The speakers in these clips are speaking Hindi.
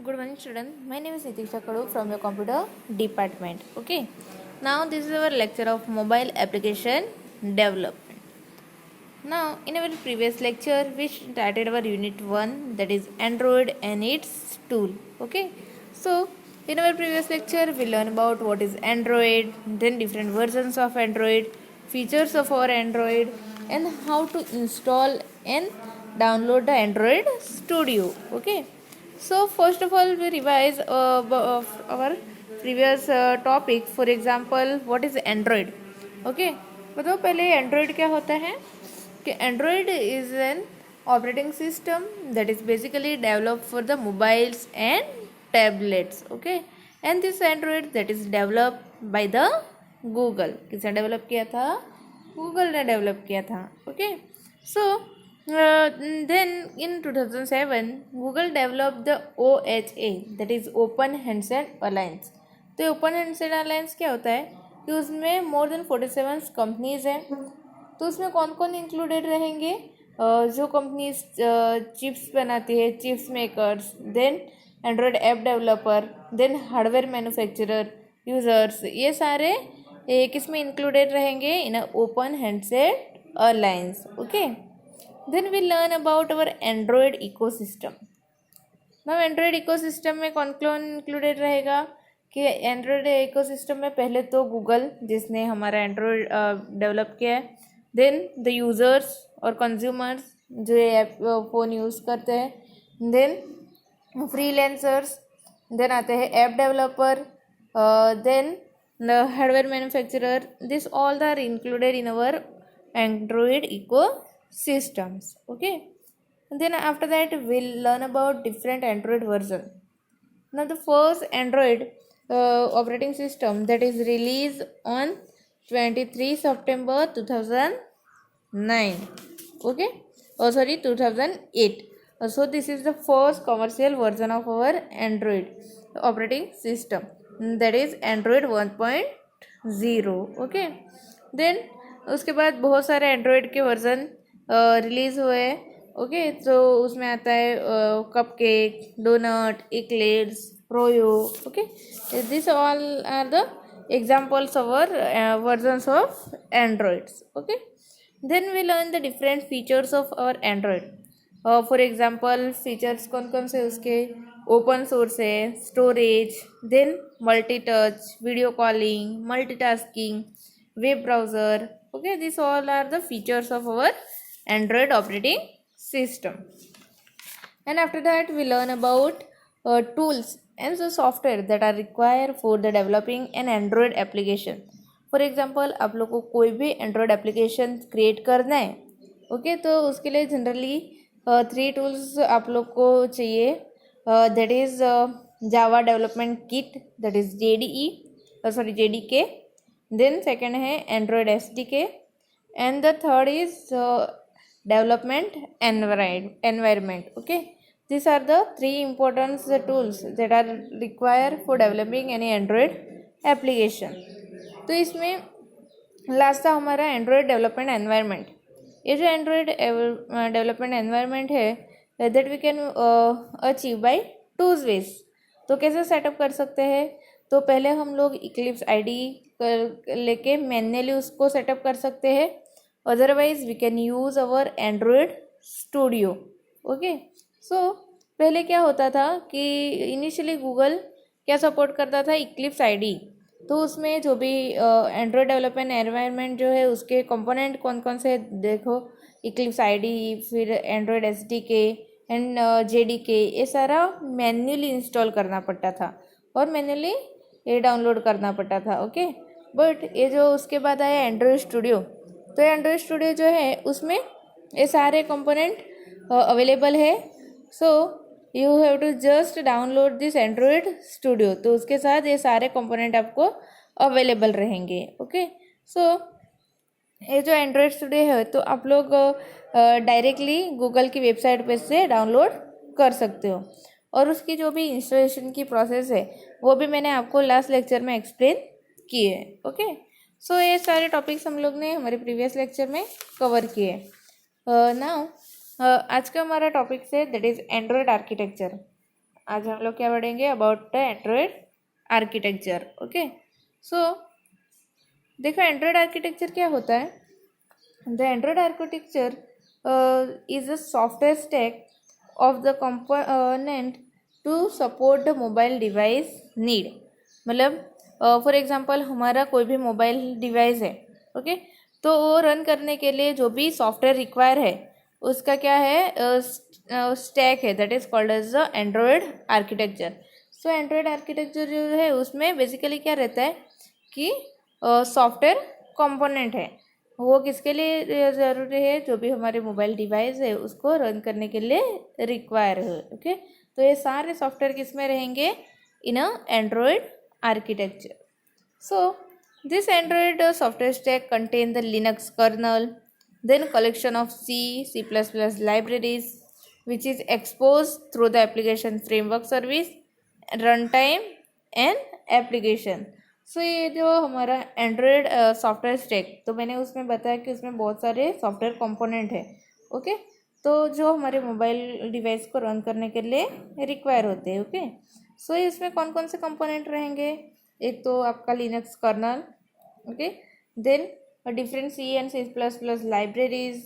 Good morning, student. My name is Nitisha Kadu from your computer department. Okay. Now this is our lecture of mobile application development. Now in our previous lecture we started our unit 1, that is Android and its tool. Okay. So in our previous lecture we learned about what is Android, then different versions of Android, features of our Android, and how to install and download the Android Studio. Okay. So first of all we revise our previous topic. For example, what is Android? Okay. बताओ पहले एंड्रॉयड क्या होता है कि Android is an operating system that is basically develop for the mobiles and tablets. Okay. And this Android that is develop by the Google. किसने डेवलप किया था? गूगल ने डेवलप किया था. Okay. So then in 2007 Google developed the OHA, that is Open Handset Alliance. तो ओपन हैंडसेट अलायंस क्या होता है कि उसमें मोर देन 47 कंपनीज हैं. तो उसमें कौन कौन इंक्लूडेड रहेंगे? जो कंपनीज चिप्स बनाती है, chips makers, then Android app developer, then hardware manufacturer, users, ये सारे किस में इंक्लूडेड रहेंगे? In open handset alliance. Okay. Then we learn about our Android ecosystem. Now Android ecosystem में कौन कौन इंक्लूडेड रहेगा? कि एंड्रॉयड इकोसिस्टम में पहले तो गूगल, जिसने हमारा एंड्रॉयड डेवलप किया है, देन द यूज़र्स और कंज्यूमर्स जो ये ऐप फ़ोन यूज़ करते हैं, देन फ्रीलांसर्स, देन आते हैं app developer, then the hardware manufacturer. This all are included in our Android ecosystems. Okay. Then after that we'll learn about different Android version. Now the first Android operating system that is released on 23 September 2009. Okay. 2008. So this is the first commercial version of our Android operating system, that is Android 1.0. Okay. Then उसके बाद बहुत सारे Android के वर्जन रिलीज़ हुए. ओके. तो उसमें आता है cupcake, donut, eclairs, froyo. Okay. This all are the examples of our versions of androids. Okay. Then we learn the different features of our android. For example features कौन कौन से उसके? ओपन सोर्स है, storage, then multi touch, video calling, multitasking, web browser. Okay. This all are the features of our Android operating system. And after that we learn about tools and the software that are required for the developing an Android application. For example, आप लोग को कोई भी Android application create करना है. ओके. तो उसके लिए जनरली 3 टूल्स आप लोग को चाहिए. That is Java development kit, that is JDK. Then second है Android SDK, and the third is development environment. Okay. These are the 3 important tools that are required for developing any Android application. तो इसमें लास्ट था हमारा एंड्रॉयड डेवलपमेंट एनवायरनमेंट. ये जो एंड्रॉयड डेवलपमेंट एनवायरनमेंट है that we can achieve by 2 ways. तो कैसे सेटअप कर सकते हैं? तो पहले हम लोग इक्लिप्स ID लेके मैन्युअली उसको सेटअप कर सकते हैं. Otherwise we can use our Android Studio. Okay. So पहले क्या होता था कि इनिशियली गूगल क्या सपोर्ट करता था? Eclipse ID. तो उसमें जो भी एंड्रॉयड डेवलपमेंट एनवायरनमेंट जो है उसके कंपोनेंट कौन कौन से देखो, इक्लिप्स ID, फिर एंड्रॉयड SDK एंड JDK, ये सारा मैन्युअली इंस्टॉल करना पड़ता था और मैन्युअली ये डाउनलोड करना पड़ता था. ओके. बट ये जो उसके बाद आया एंड्रॉयड स्टूडियो, तो एंड्रॉयड स्टूडियो जो है उसमें ये सारे कंपोनेंट अवेलेबल है. So you have to just download this Android studio. तो उसके साथ ये सारे कंपोनेंट आपको अवेलेबल रहेंगे. ओके. सो ये जो एंड्रॉयड स्टूडियो है तो आप लोग डायरेक्टली गूगल की वेबसाइट पे से डाउनलोड कर सकते हो. और उसकी जो भी इंस्टॉलेशन की प्रोसेस है वो भी मैंने आपको लास्ट लेक्चर में एक्सप्लेन किए. ओके. सो ये सारे टॉपिक्स हम लोग ने हमारे प्रीवियस लेक्चर में कवर किए. नाउ आज का हमारा टॉपिक है दैट इज़ एंड्रॉयड आर्किटेक्चर. आज हम लोग क्या पढ़ेंगे about the Android architecture. Okay, so देखो एंड्रॉयड आर्किटेक्चर क्या होता है। The Android architecture is a software stack of the component to support the mobile device need. मतलब फॉर एग्जांपल हमारा कोई भी मोबाइल डिवाइस है, ओके, तो वो रन करने के लिए जो भी सॉफ्टवेयर रिक्वायर है उसका क्या है स्टैक है, that is called as the Android architecture. So Android architecture जो है उसमें बेसिकली क्या रहता है कि सॉफ्टवेयर कंपोनेंट है, वो किसके लिए ज़रूरी है, जो भी हमारे मोबाइल डिवाइस है उसको रन करने के लिए रिक्वायर है। ओके, तो ये सारे सॉफ्टवेयर किस में रहेंगे, in a Android architecture. So this Android software stack contains the Linux kernel, then collection of C, C++ libraries, which is exposed through the application framework service, runtime and application. सो ये जो हमारा एंड्रॉयड सॉफ्टवेयर स्टैक, तो मैंने उसमें बताया कि उसमें बहुत सारे सॉफ्टवेयर कंपोनेंट है। ओके, तो जो हमारे मोबाइल डिवाइस को रन करने के लिए रिक्वायर होते हैं। ओके, सो इसमें कौन कौन से कंपोनेंट रहेंगे, एक तो आपका Linux kernel, okay, then different C and C++ libraries,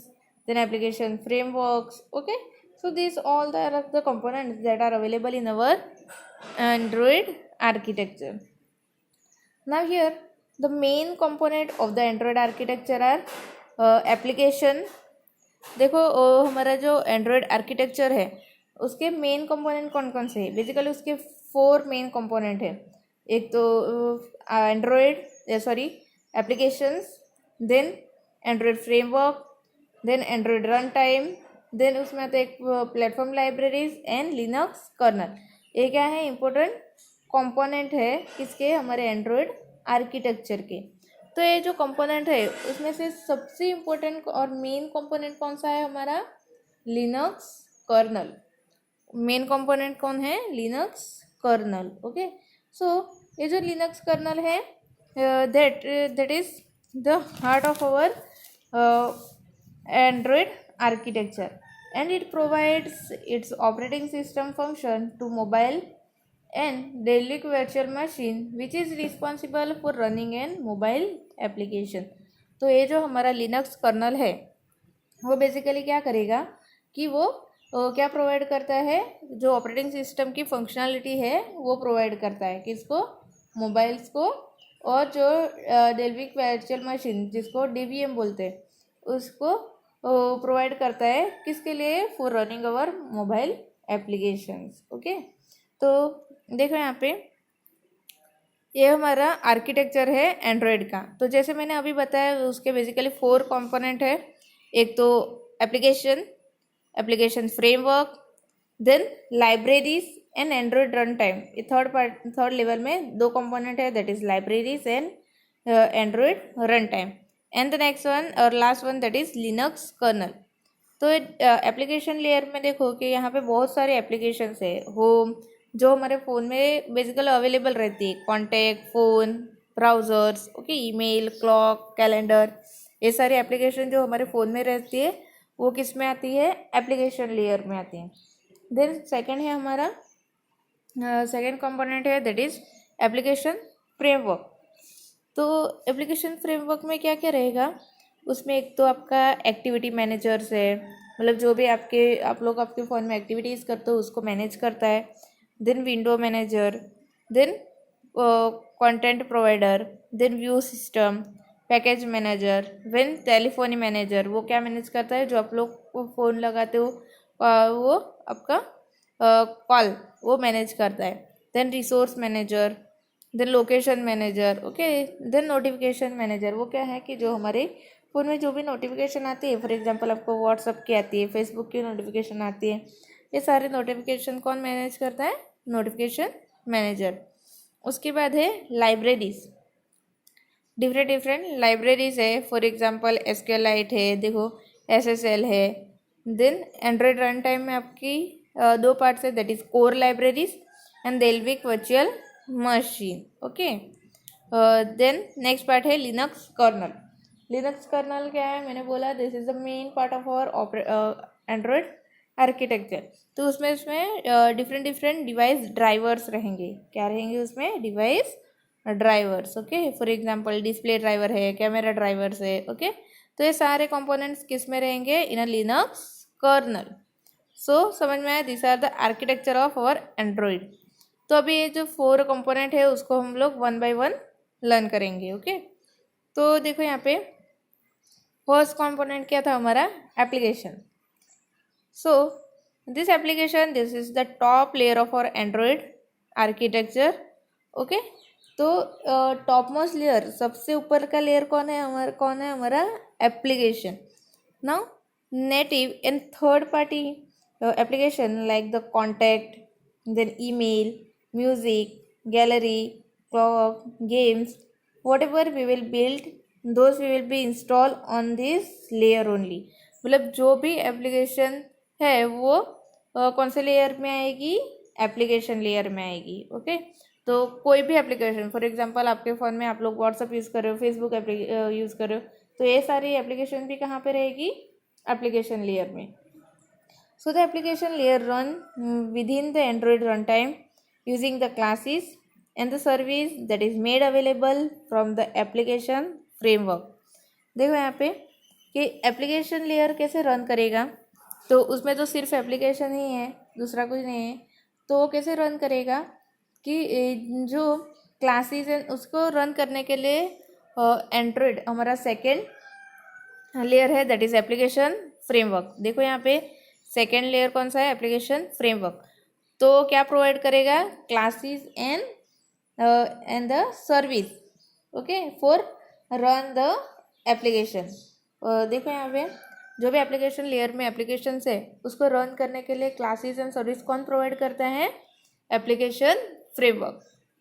then application frameworks. Okay, so these all the components that are available in our Android architecture. Now here the main component of the Android architecture are application. देखो हमारा जो एंड्रॉयड आर्किटेक्चर है उसके मेन कंपोनेंट कौन कौन से हैं, बेसिकली उसके 4 मेन कंपोनेंट है। एक तो Android sorry applications, then Android framework, then Android run time, then उसमें आता है एक platform libraries and Linux kernel. ये क्या है, इम्पोर्टेंट कंपोनेंट है किसके, हमारे एंड्रॉयड आर्किटेक्चर के। तो ये जो कंपोनेंट है उसमें से सबसे इम्पोर्टेंट और मेन कंपोनेंट कौन सा है, हमारा लिनक्स कर्नल। मेन कंपोनेंट कौन है, लिनक्स कर्नल। ओके, सो ये जो लिनक्स कर्नल है that is the heart of our Android architecture, and it provides its operating system function to mobile and daily virtual machine which is responsible for running an mobile application। तो ये जो हमारा लिनक्स कर्नल है वो बेसिकली क्या करेगा कि वो क्या प्रोवाइड करता है, जो ऑपरेटिंग सिस्टम की फंक्शनलिटी है वो प्रोवाइड करता है किसको, मोबाइल्स को, और जो डेल्विक वर्चुअल मशीन जिसको DVM बोलते हैं उसको प्रोवाइड करता है किसके लिए, for running our mobile applications. Okay, तो देखो यहाँ पे ये हमारा आर्किटेक्चर है एंड्रॉयड का। तो जैसे मैंने अभी बताया उसके बेसिकली 4 कंपोनेंट है, एक तो application framework, then libraries and Android run time. ये थर्ड लेवल में 2 कंपोनेंट है, that is libraries and Android run time, and the next one और last one that is Linux kernel. तो एप्लीकेशन लेयर में देखो कि यहाँ पे बहुत सारे एप्लीकेशंस है होम, जो हमारे फ़ोन में बेसिकली अवेलेबल रहती है, contact, phone, browsers, okay, email, clock, calendar, ये सारी एप्लीकेशन जो हमारे फ़ोन में रहती है वो किस में आती है, एप्लीकेशन लेयर में आती है। देन सेकंड है हमारा सेकंड कंपोनेंट है दैट इज़ एप्लीकेशन फ्रेमवर्क। तो एप्लीकेशन फ्रेमवर्क में क्या क्या रहेगा, उसमें एक तो आपका एक्टिविटी मैनेजर्स है, मतलब जो भी आप लोग आपके फ़ोन में एक्टिविटीज़ करते हो उसको मैनेज करता है। Then window manager, then content provider, then view system, package manager, then telephony manager, वो क्या मैनेज करता है, जो आप लोग फ़ोन लगाते हो वो आपका कॉल वो मैनेज करता है। Then resource manager, then location manager, okay, then notification manager, वो क्या है कि जो हमारे फ़ोन में जो भी नोटिफिकेशन आती है, फॉर एग्जांपल आपको व्हाट्सअप की आती है, फेसबुक की नोटिफिकेशन आती है, ये सारे नोटिफिकेशन कौन मैनेज करता है, नोटिफिकेशन मैनेजर। उसके बाद है लाइब्रेरीज, डिफरेंट लाइब्रेरीज है, फॉर एग्जांपल SQLite है, देखो SSL है। देन एंड्रॉयड रन टाइम में आपकी 2 पार्ट्स है, that is core libraries and Dalvik virtual machine. Okay, then next part है लिनक्स कर्नल। लिनक्स कर्नल क्या है, मैंने बोला this is the main part of our Android architecture, तो उसमें डिफरेंट डिवाइस ड्राइवर्स रहेंगे। क्या रहेंगे उसमें? Device drivers. Okay, for example display driver है, कैमरा ड्राइवर्स है। ओके, तो ये सारे कंपोनेंट्स किस में रहेंगे? In a Linux colonel. सो समझ में आया? This are the architecture of our Android. तो अभी ये जो 4 कंपोनेंट है उसको हम लोग 1 बाय 1 लर्न करेंगे। ओके, तो देखो यहाँ पे फर्स्ट कंपोनेंट क्या था हमारा? Application. So this application, this is the top layer of our Android architecture. Okay, तो टॉप मोस्ट लेयर, सबसे ऊपर का लेयर कौन है हमारा? Application. Now native and third party application like the contact, then email, music, gallery, clock, games, whatever we will build, those we will be installed on this layer only। मतलब जो भी एप्लीकेशन है वो कौन से लेयर में आएगी? एप्लीकेशन लेयर में आएगी। ओके, तो कोई भी एप्लीकेशन, फॉर एग्जांपल आपके फ़ोन में आप लोग व्हाट्सअप यूज़ कर रहे हो, फेसबुक यूज़ कर रहे हो, तो ये सारी एप्लीकेशन भी कहाँ पे रहेगी? एप्लीकेशन लेयर में। So the application layer run with in the Android run time using the classes and the service that is made available from the application framework। देखो यहाँ पे कि एप्लीकेशन लेयर कैसे रन करेगा, तो उसमें तो सिर्फ एप्लीकेशन ही है, दूसरा कुछ नहीं है। तो वो कैसे रन करेगा कि जो क्लासेस हैं उसको रन करने के लिए एंड्रॉइड हमारा सेकेंड लेयर है, दैट इज़ एप्लीकेशन फ्रेमवर्क। देखो यहाँ पे सेकेंड लेयर कौन सा है? Application framework. तो क्या प्रोवाइड करेगा? Classes and the service, okay, for run the application। देखो यहाँ पे जो भी एप्लीकेशन लेयर में एप्लीकेशन है उसको रन करने के लिए क्लासेस एंड सर्विस कौन प्रोवाइड करता है? Application framework.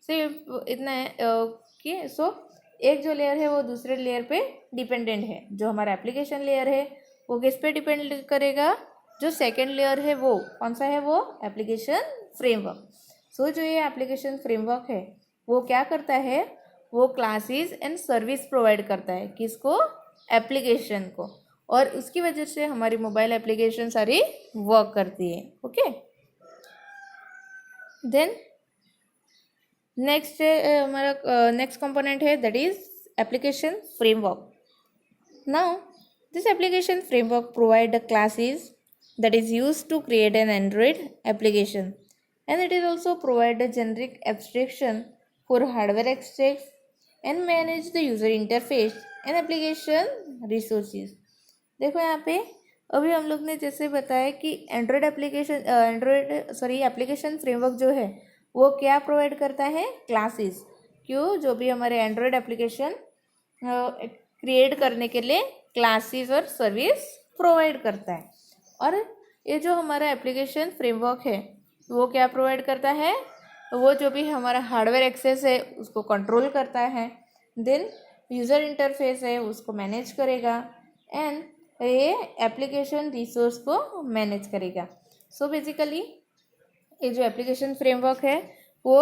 सिर्फ इतना है कि सो एक जो लेयर है वो दूसरे लेयर पे डिपेंडेंट है। जो हमारा एप्लीकेशन लेयर है वो किस पे डिपेंड करेगा? जो सेकेंड लेयर है वो कौन सा है? वो एप्लीकेशन फ्रेमवर्क। सो जो ये एप्लीकेशन फ्रेमवर्क है वो क्या करता है? वो क्लासेस एंड सर्विस प्रोवाइड करता है। किसको? एप्लीकेशन को। और उसकी वजह से हमारी मोबाइल एप्लीकेशन सारी वर्क करती है। ओके, देन नेक्स्ट हमारा नेक्स्ट कंपोनेंट है, that is application framework. Now this application framework provide the classes that is used to create an Android application, and it is also provide a generic abstraction for hardware access and manage the user interface and application resources। देखो यहाँ पे अभी हम लोग ने जैसे बताया कि एप्लीकेशन फ्रेमवर्क जो है वो क्या प्रोवाइड करता है? क्लासेस। क्यों? जो भी हमारे एंड्रॉयड एप्लीकेशन क्रिएट करने के लिए क्लासेस और सर्विस प्रोवाइड करता है। और ये जो हमारा एप्लीकेशन फ्रेमवर्क है वो क्या प्रोवाइड करता है? वो जो भी हमारा हार्डवेयर एक्सेस है उसको कंट्रोल करता है, देन यूज़र इंटरफेस है उसको मैनेज करेगा, एंड ये एप्लीकेशन रिसोर्स को मैनेज करेगा। सो बेसिकली ये जो एप्लीकेशन फ्रेमवर्क है वो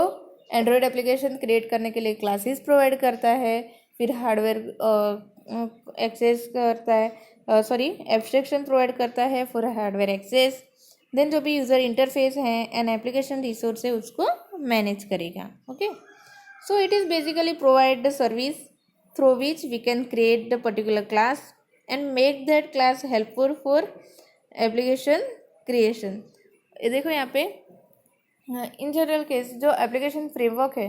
एंड्रॉयड एप्लीकेशन क्रिएट करने के लिए क्लासेस प्रोवाइड करता है, फिर हार्डवेयर एक्सेस करता है, एब्स्ट्रैक्शन प्रोवाइड करता है फॉर हार्डवेयर एक्सेस, देन जो भी यूज़र इंटरफेस है एंड एप्लीकेशन रिसोर्स है उसको मैनेज करेगा। Okay, so it is basically provide the service through which we can create the particular class and make that class helpful for application creation. देखो यहाँ पे इन जनरल केस जो एप्लीकेशन फ्रेमवर्क है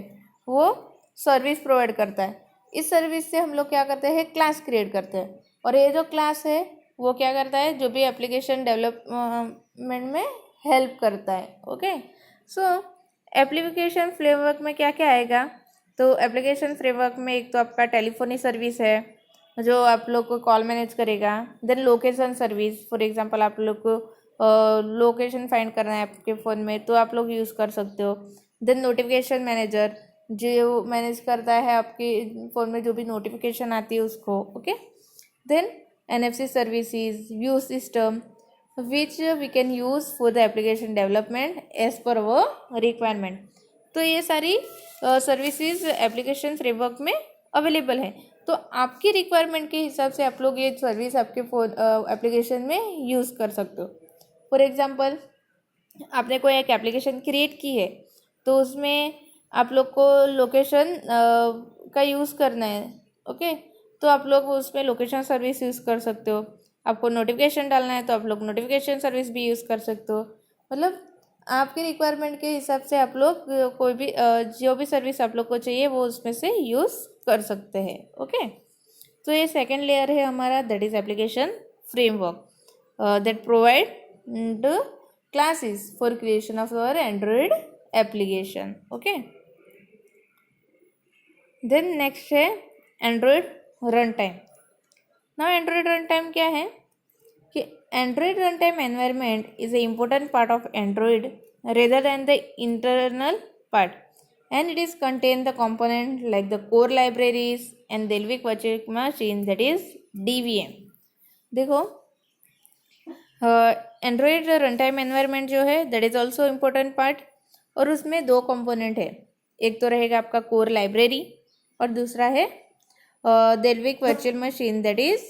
वो सर्विस प्रोवाइड करता है। इस सर्विस से हम लोग क्या करते हैं? क्लास क्रिएट करते हैं, और ये जो क्लास है वो क्या करता है? जो भी एप्लीकेशन डेवलपमेंट में हेल्प करता है। ओके, सो एप्लीकेशन फ्रेमवर्क में क्या क्या आएगा? तो एप्लीकेशन फ्रेमवर्क में एक तो आपका टेलीफोनी सर्विस है जो आप लोग को कॉल मैनेज करेगा, then location service, for example आप लोग को लोकेशन फाइंड करना है आपके फ़ोन में तो आप लोग यूज़ कर सकते हो, देन नोटिफिकेशन मैनेजर जो मैनेज करता है आपके फ़ोन में जो भी नोटिफिकेशन आती है उसको। Okay, then NFC services, view system which we can use for the application development as per our requirement। तो ये सारी सर्विसेज एप्लीकेशन फ्रेमवर्क में अवेलेबल है, तो आपकी रिक्वायरमेंट के हिसाब से आप लोग ये सर्विस आपके फ़ोन एप्लीकेशन में यूज़ कर सकते हो। फॉर एग्जांपल आपने कोई एक एप्लीकेशन क्रिएट की है तो उसमें आप लोग को लोकेशन का यूज़ करना है, ओके, तो आप लोग उसमें लोकेशन सर्विस यूज़ कर सकते हो। आपको नोटिफिकेशन डालना है तो आप लोग नोटिफिकेशन सर्विस भी यूज़ कर सकते हो। मतलब आपके रिक्वायरमेंट के हिसाब से आप लोग कोई भी जो भी सर्विस आप लोग को चाहिए वो उसमें से यूज़ कर सकते हैं, ओके। तो ये सेकेंड लेयर है हमारा, that is application framework that provide classes for creation of our Android application, okay। then next है Android runtime। now Android runtime क्या है कि Android runtime environment is an important part of Android rather than the internal part, and it is contain the component like the core libraries and Dalvik virtual machine, that is DVM। देखो एंड्रॉयड रन टाइम एनवायरनमेंट जो है that is also important part, और उसमें दो कंपोनेंट है, एक तो रहेगा आपका कोर लाइब्रेरी और दूसरा है Dalvik virtual machine, that is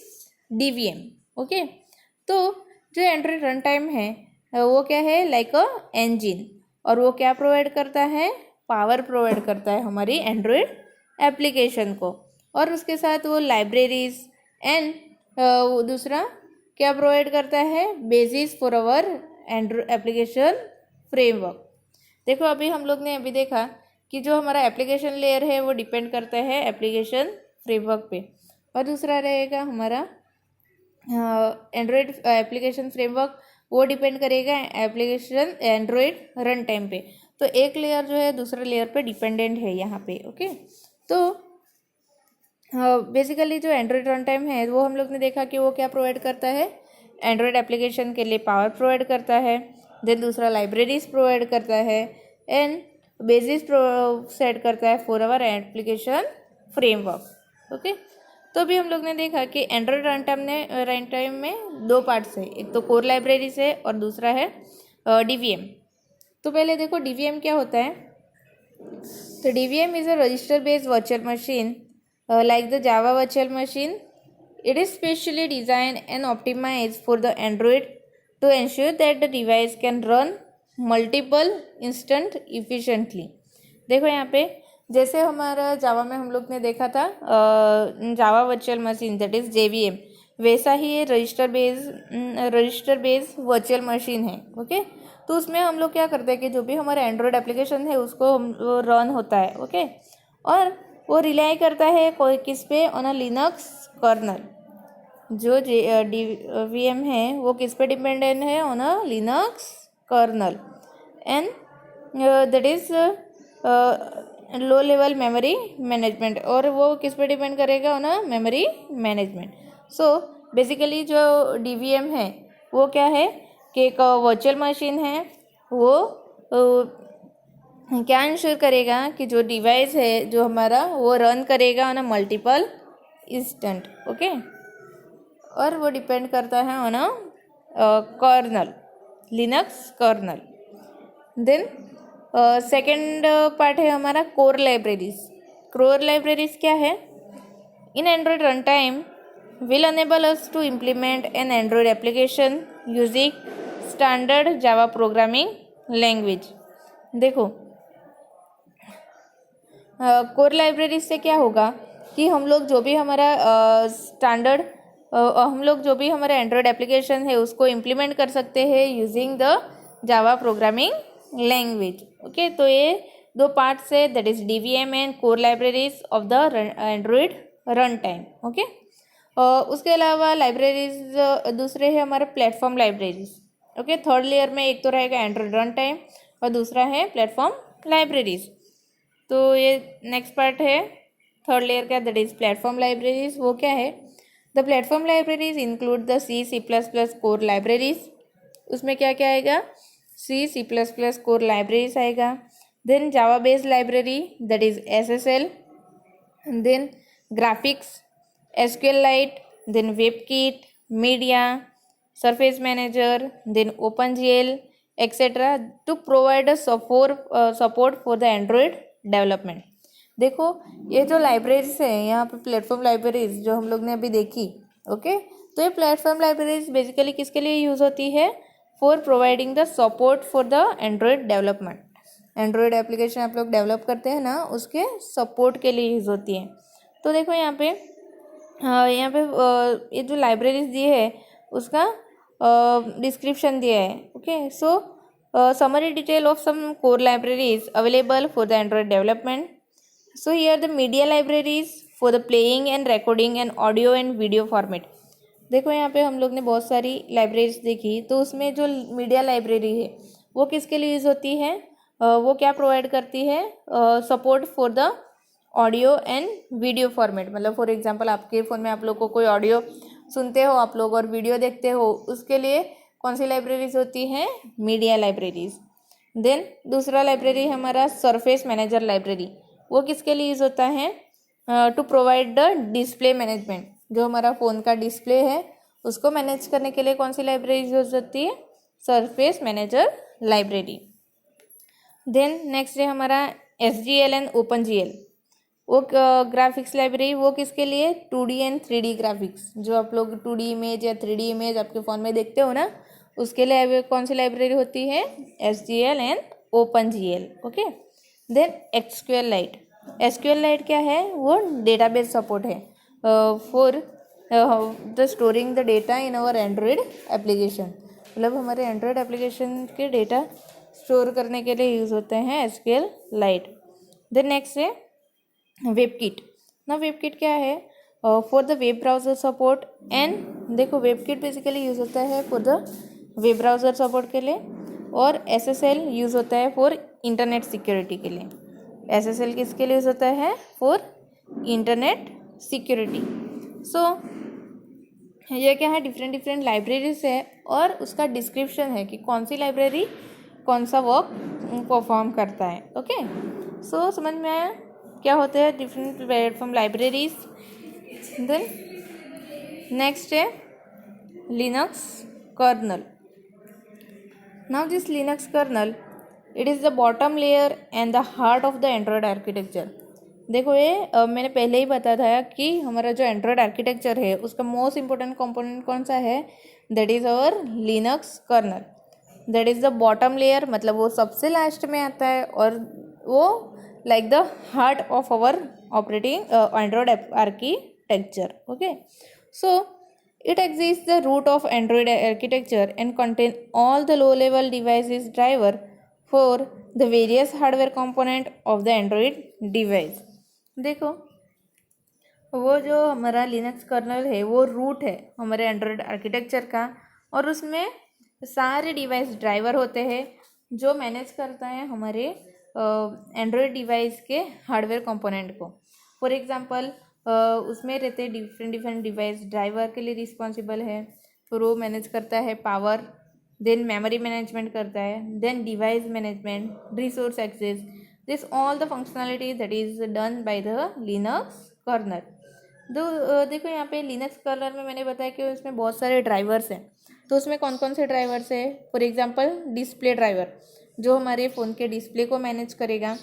DVM, okay. तो जो एंड्रॉयड रन टाइम है वो क्या है, लाइक अ इंजन, और वो क्या प्रोवाइड करता है, पावर प्रोवाइड करता है हमारी एंड्रॉयड एप्लीकेशन को, और उसके साथ वो लाइब्रेरीज एंड दूसरा क्या प्रोवाइड करता है, basis for our Android application framework. देखो अभी हम लोग ने अभी देखा कि जो हमारा एप्लीकेशन लेयर है वो डिपेंड करता है एप्लीकेशन फ्रेमवर्क पे, और दूसरा रहेगा हमारा एंड्रॉयड एप्लीकेशन फ्रेमवर्क, वो डिपेंड करेगा एप्लीकेशन एंड्रॉयड रन टाइम पे। तो एक लेयर जो है दूसरे लेयर पे डिपेंडेंट है यहाँ पे, ओके। तो बेसिकली जो एंड्रॉयड रन टाइम है वो हम लोग ने देखा कि वो क्या प्रोवाइड करता है, एंड्रॉयड एप्लीकेशन के लिए पावर प्रोवाइड करता है, देन दूसरा लाइब्रेरीज प्रोवाइड करता है एंड बेसिस सेट करता है for our application framework, okay. तो अभी हम लोग ने देखा कि एंड्रॉयड रन टाइम में दो पार्ट्स है, एक तो कोर लाइब्रेरीज है और दूसरा है DVM। तो पहले देखो DVM क्या होता है। तो DVM is a resistor based virtual machine like the Java virtual machine. It is specially designed and optimized for the Android to ensure that the device can run multiple instance efficiently। देखो यहाँ पे जैसे हमारा जावा में हम लोग ने देखा था Java virtual machine, that is JVM, वैसा ही ये रजिस्टर बेस्ड वर्चुअल मशीन है, ओके। तो उसमें हम लोग क्या करते हैं कि जो भी हमारा एंड्रॉयड एप्लीकेशन है उसको रन होता है, ओके, और वो रिलाई करता है कोई किस पे, ऑन अ लिनक्स कर्नल। जो DVM है वो किस पे डिपेंडेंट है, on a Linux kernel, and that is low level memory management, और वो किस पे डिपेंड करेगा, on a memory management. So basically जो DVM है वो क्या है कि एक वर्चुअल मशीन है, वो क्या इंश्योर करेगा कि जो डिवाइस है जो हमारा वो रन करेगा on a multiple instant, okay, और वो डिपेंड करता है on a kernel, Linux kernel. Then second part है हमारा कोर लाइब्रेरीज। कोर लाइब्रेरीज क्या है, in Android run time will enable us to implement an Android application using standard Java programming language. देखो कोर लाइब्रेरी से क्या होगा कि हम लोग जो भी हमारा एंड्रॉयड एप्लीकेशन है उसको इम्प्लीमेंट कर सकते हैं using the Java programming language, okay. तो ये दो पार्ट्स है, that is DVM and core libraries of the Android run time, okay. उसके अलावा लाइब्रेरीज दूसरे है हमारे platform libraries, okay. Third layer में एक तो रहेगा एंड्रॉयड रन टाइम और दूसरा है प्लेटफॉर्म लाइब्रेरीज। तो ये नेक्स्ट पार्ट है थर्ड लेयर का, दैट इज प्लेटफॉर्म लाइब्रेरीज। वो क्या है, the platform libraries include the C++ core libraries. उसमें क्या क्या आएगा, C++ कोर लाइब्रेरीज आएगा, then Java based library that is SSL, then graphics, SQLite, then WebKit, Media, Surface Manager, then OpenGL, etc. to provide a support for the Android development. देखो ये जो लाइब्रेरीज है यहाँ पे प्लेटफॉर्म लाइब्रेरीज जो हम लोग ने अभी देखी, ओके। तो ये प्लेटफॉर्म लाइब्रेरीज बेसिकली किसके लिए यूज़ होती है, for providing the support for the Android development. Android application आप लोग डेवलप करते हैं ना, उसके सपोर्ट के लिए यूज़ होती है। तो देखो यहाँ पे ये जो लाइब्रेरीज दी है उसका डिस्क्रिप्शन दिया है। Okay, so summary detail of some core libraries available for the Android development. So here the media libraries for the playing and recording and audio and video format. देखो यहाँ पे हम लोग ने बहुत सारी लाइब्रेरीज देखी, तो उसमें जो मीडिया लाइब्रेरी है वो किसके लिए यूज़ होती है, वो क्या प्रोवाइड करती है, support for the audio and video format. मतलब फॉर एग्जांपल आपके फ़ोन में आप लोग को कोई ऑडियो सुनते हो आप लोग और वीडियो देखते हो, उसके लिए कौन सी लाइब्रेरीज होती हैं, मीडिया लाइब्रेरीज। देन दूसरा लाइब्रेरी हमारा सरफेस मैनेजर लाइब्रेरी, वो किसके लिए यूज़ होता है, to provide the display management. जो हमारा फ़ोन का डिस्प्ले है उसको मैनेज करने के लिए कौन सी लाइब्रेरी यूज़ होती है, surface manager library. Then next है हमारा SGL एंड OpenGL, वो ग्राफिक्स लाइब्रेरी, वो किसके लिए, 2D एंड 3D ग्राफिक्स। जो आप लोग 2D इमेज या 3D इमेज आपके फ़ोन में देखते हो ना, उसके लिए कौन सी लाइब्रेरी होती है, SGL and OpenGL। Okay, then SQL lite क्या है, वो डेटाबेस सपोर्ट है for the storing the data in our Android application. मतलब हमारे एंड्रॉयड एप्लीकेशन के डेटा स्टोर करने के लिए यूज़ होते हैं SQL लाइट। देन नेक्स्ट है वेबकिट ना। वेबकिट क्या है, for the web browser support and देखो वेबकिट बेसिकली यूज़ होता है for the web browser support के लिए, और SSL यूज़ होता है फॉर इंटरनेट सिक्योरिटी के लिए। SSL किसके लिए यूज़ होता है, फॉर इंटरनेट सिक्योरिटी। सो ये क्या है, डिफरेंट लाइब्रेरीज है और उसका डिस्क्रिप्शन है कि कौन सी लाइब्रेरी कौन सा वर्क परफॉर्म करता है। ओके, सो समझ में आया क्या होते हैं different platform libraries. Then next है Linux kernel. Now this Linux kernel, it is the bottom layer and the heart of the Android architecture. देखो ये मैंने पहले ही बताया था कि हमारा जो एंड्रॉयड आर्किटेक्चर है उसका मोस्ट इंपॉर्टेंट कंपोनेंट कौन सा है, that is our Linux kernel. That is the bottom layer, मतलब वो सबसे लास्ट में आता है और वो like the heart of our operating Android architecture. Okay, so it exists the root of Android architecture and contain all the low level devices driver for the various hardware component of the Android device. देखो वो जो हमारा लिनक्स कर्नल है वो रूट है हमारे एंड्रॉयड आर्किटेक्चर का, और उसमें सारे डिवाइस ड्राइवर होते हैं जो मैनेज करता है हमारे एंड्रॉयड डिवाइस के हार्डवेयर कंपोनेंट को। फॉर एग्जांपल उसमें रहते डिफरेंट डिवाइस ड्राइवर के लिए रिस्पॉन्सिबल है, फिर वो मैनेज करता है पावर, देन मेमोरी मैनेजमेंट करता है, then device management, resource access, this all the functionality that is done by the Linux kernel. देखो यहाँ पे लिनक्स कर्नल में मैंने बताया कि उसमें बहुत सारे ड्राइवर्स हैं, तो उसमें कौन कौन से ड्राइवर्स है, फॉर एग्जांपल डिस्प्ले ड्राइवर जो हमारे फ़ोन के डिस्प्ले को मैनेज करेगा,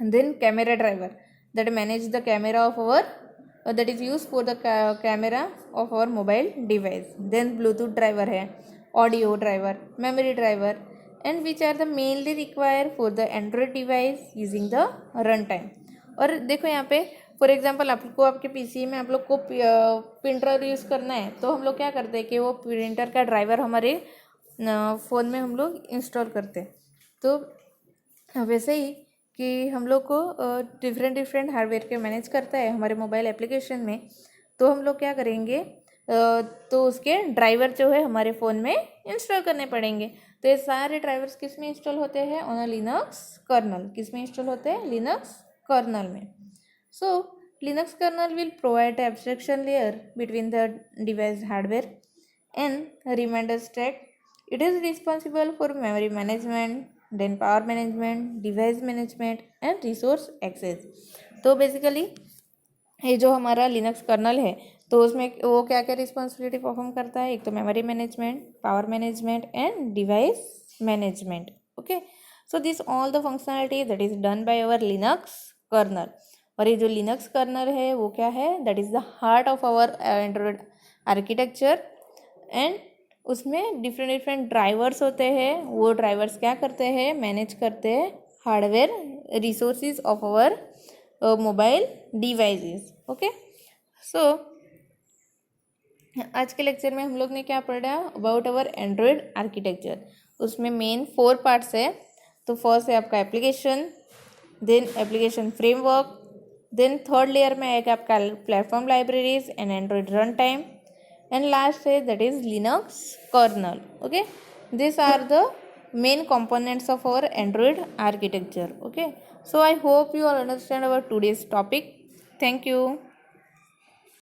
then camera driver that manage the camera of our that is use for the camera of our mobile device, then Bluetooth driver है, audio driver, memory driver, and which are the mainly require for the Android device using the run time. और देखो यहाँ पे फॉर एग्जांपल आपको आपके पीसी में आप लोग को प्रिंटर यूज़ करना है, तो हम लोग क्या करते हैं कि वो प्रिंटर का ड्राइवर हमारे फ़ोन में हम लोग इंस्टॉल करते हैं। तो वैसे ही कि हम लोग को डिफरेंट हार्डवेयर के मैनेज करता है हमारे मोबाइल एप्लीकेशन में, तो हम लोग क्या करेंगे, तो उसके ड्राइवर जो है हमारे फ़ोन में इंस्टॉल करने पड़ेंगे। तो ये सारे ड्राइवर्स किस में इंस्टॉल होते हैं, ऑन अ लिनक्स कर्नल। किस में इंस्टॉल होते हैं, लिनक्स कर्नल में। So Linux kernel will provide abstraction layer between the device hardware and reminder stack. It is responsible for memory management, then power management, device management and resource access. तो बेसिकली ये जो हमारा लिनक्स कर्नल है तो उसमें वो क्या क्या रिस्पॉन्सिबिलिटी परफॉर्म करता है, एक तो memory management, power management and device management. Okay, so this all the functionality that is done by our Linux kernel. और ये जो लिनक्स कर्नल है वो क्या है, that is the heart of our Android architecture and उसमें डिफरेंट डिफरेंट ड्राइवर्स होते हैं. वो ड्राइवर्स क्या करते हैं, मैनेज करते हैं hardware resources of our mobile devices. Okay, so आज के लेक्चर में हम लोग ने क्या पढ़ा अबाउट अवर एंड्रॉयड आर्किटेक्चर. उसमें मेन 4 पार्ट्स है. तो फर्स्ट है आपका application, then application framework, then third layer में आएगा आपका platform libraries and Android run time, and last है that is Linux kernel. Okay, this are the main components of our Android architecture. Okay, so I hope you all understand our today's topic. Thank you.